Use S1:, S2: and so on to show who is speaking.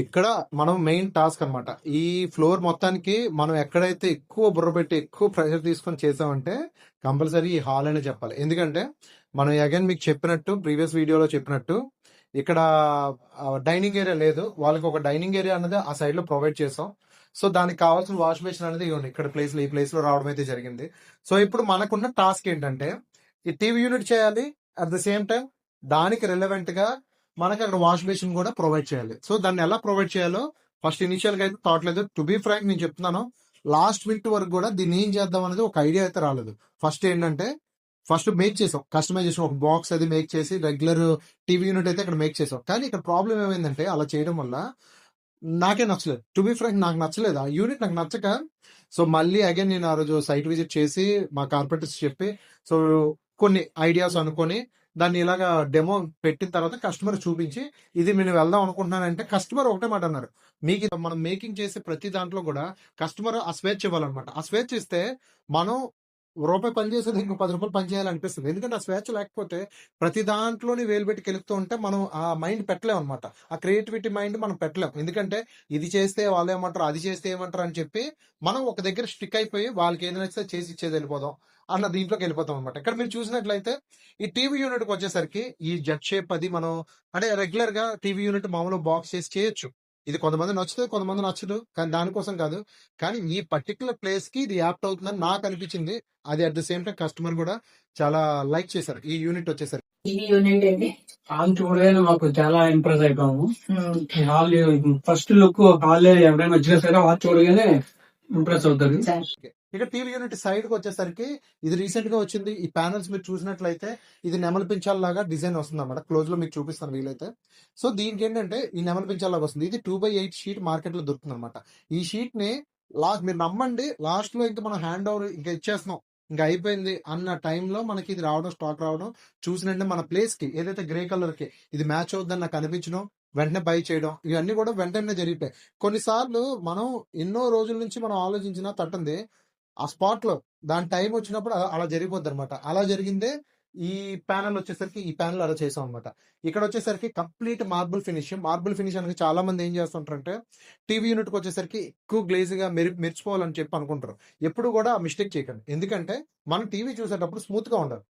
S1: ఇక్కడ మనం main task అన్నమాట. ఈ ఫ్లోర్ మొత్తానికి మనం ఎక్కడైతే ఎక్కువ బుర్ర పెట్టి ఎక్కువ ప్రెషర్ తీసుకొని చేసామంటే కంపల్సరీ ఈ హాల్ అనే చెప్పాలి. ఎందుకంటే మనం అగైన్ మీకు చెప్పినట్టు ప్రీవియస్ వీడియోలో చెప్పినట్టు ఇక్కడ డైనింగ్ ఏరియా లేదు. వాళ్ళకి ఒక డైనింగ్ ఏరియా అనేది ఆ సైడ్ లో ప్రొవైడ్ చేసాం. సో దానికి కావాల్సిన వాష్ బేసిన్ అనేది ఇవ్వండి ఇక్కడ ప్లేస్ లో ఈ ప్లేస్ లో రావడం అయితే జరిగింది. సో ఇప్పుడు మనకున్న టాస్క్ ఏంటంటే ఈ టీవీ యూనిట్ చేయాలి. అట్ ద సేమ్ టైం దానికి రిలవెంట్ గా మనకి అక్కడ వాష్ బేసిన్ కూడా ప్రొవైడ్ చేయాలి. సో దాన్ని ఎలా ప్రొవైడ్ చేయాలో ఫస్ట్ ఇనిషియల్ గా అయితే థాట్ లేదు. టు బీ ఫ్రాంక్ నేను చెప్తున్నాను, లాస్ట్ మినిట్ వరకు కూడా దీన్ని ఏం చేద్దాం అనేది ఒక ఐడియా అయితే రాలేదు. ఫస్ట్ ఏంటంటే ఫస్ట్ మేక్ చేసాం, కస్టమైజేషన్ ఒక బాక్స్ అది మేక్ చేసి రెగ్యులర్ టీవీ యూనిట్ అయితే ఇక్కడ మేక్ చేసాం. కానీ ఇక్కడ ప్రాబ్లం ఏమైందంటే అలా చేయడం వల్ల నాకే నచ్చలేదు. టు బీ ఫ్రాంక్ నాకు నచ్చలేదు ఆ యూనిట్. నాకు నచ్చక సో మళ్ళీ అగైన్ నేను ఆ రోజు సైట్ విజిట్ చేసి మా కార్పొరేటర్స్ చెప్పి సో కొన్ని ఐడియాస్ అనుకొని దాన్ని ఇలాగా డెమో పెట్టిన తర్వాత కస్టమర్ చూపించి ఇది నేను వెళ్దాం అనుకుంటున్నానంటే కస్టమర్ ఒకటే మాట అన్నారు, మీకు ఇది మనం మేకింగ్ చేసే ప్రతి దాంట్లో కూడా కస్టమర్ ఆ స్వేచ్ఛ ఇవ్వాలన్నమాట. ఆ స్వేచ్ఛ ఇస్తే మనం రూపాయి పని చేసేది ఇంకో 10 రూపాయలు పని చేయాలనిపిస్తుంది. ఎందుకంటే ఆ స్వేచ్ఛ లేకపోతే ప్రతి దాంట్లోని వేలు పెట్టి కెలుపుతూ ఉంటే మనం ఆ మైండ్ పెట్టలేం అనమాట. ఆ క్రియేటివిటీ మైండ్ మనం పెట్టలేం. ఎందుకంటే ఇది చేస్తే వాళ్ళు ఏమంటారు, అది చేస్తే ఏమంటారు అని చెప్పి మనం ఒక దగ్గర స్టిక్ అయిపోయి వాళ్ళకి ఏది నచ్చితే చేసి ఇచ్చేది వెళ్ళిపోదాం అన్న దీంట్లోకి వెళ్ళిపోతాం అనమాట. ఇక్కడ మీరు చూసినట్లయితే ఈ టీవీ యూనిట్ కి వచ్చేసరికి ఈ జెడ్ షేప్ అది మనం అంటే రెగ్యులర్ గా టీవీ యూనిట్ మామూలు బాక్స్ చేసి చేయొచ్చు. ఇది కొంతమంది నచ్చుతుంది, కొంతమంది నచ్చదు. కానీ దానికోసం కాదు. కానీ ఈ పర్టికులర్ ప్లేస్ కి ఇది యాప్ట్ అవుతుందని నాకు అనిపించింది. అది at the same time customer కూడా చాలా లైక్ చేశారు ఈ యూనిట్ వచ్చేసరికి.
S2: ఇది యూనిట్ అండి.
S3: హాల్ చూడగానే మాకు చాలా ఇంప్రెస్ అయిపోయాము. ఈ హాల్ ఫస్ట్ లుక్ హాల్ ఎవరైనా వచ్చినా సరే హాల్ చూడగానే ఇంప్రెస్ అవుతారు.
S1: ఇక టీవీ యూనిట్ సైడ్ కి వచ్చేసరికి ఇది రీసెంట్ గా వచ్చింది. ఈ ప్యానల్స్ మీరు చూసినట్లయితే ఇది నెమలి పించాల లాగా డిజైన్ వస్తుంది అన్నమాట. క్లోజ్ లో మీకు చూపిస్తాను వీలైతే. సో దీనికి ఏంటంటే ఈ నెమలి పించాల లాగా వస్తుంది. ఇది 2x8 షీట్ మార్కెట్ లో దొరుకుతుంది అనమాట. ఈ షీట్ ని లాస్ట్ మీరు నమ్మండి, లాస్ట్ లో ఇంకా మనం హ్యాండ్ ఓవర్ ఇంకా ఇచ్చేస్తున్నాం, ఇంకా అయిపోయింది అన్న టైంలో మనకి ఇది రావడం, స్టాక్ రావడం చూసినంటే మన ప్లేస్ కి ఏదైతే గ్రే కలర్ కి ఇది మ్యాచ్ అవుతుందని నాకు అనిపించడం, వెంటనే బై చేయడం ఇవన్నీ కూడా వెంటనే జరిగిపోయాయి. కొన్నిసార్లు మనం ఎన్నో రోజుల నుంచి మనం ఆలోచించినా తట్టంది ఆ స్పాట్ లో దాని టైం వచ్చినప్పుడు అలా జరిగిపోద్ది అనమాట. అలా జరిగిందే ఈ ప్యానల్ వచ్చేసరికి ఈ ప్యానల్ అలా చేసాం అనమాట. ఇక్కడ వచ్చేసరికి complete marble finish. Marble finish అనేది చాలా మంది ఏం చేస్తుంటారంటే టీవీ యూనిట్ కి వచ్చేసరికి ఎక్కువ గ్లేజ్ గా మెరిచిపోవాలని చెప్పి అనుకుంటారు. ఎప్పుడు కూడా మిస్టేక్ చేయకండి. ఎందుకంటే మనం టీవీ చూసేటప్పుడు స్మూత్ గా ఉండాలి.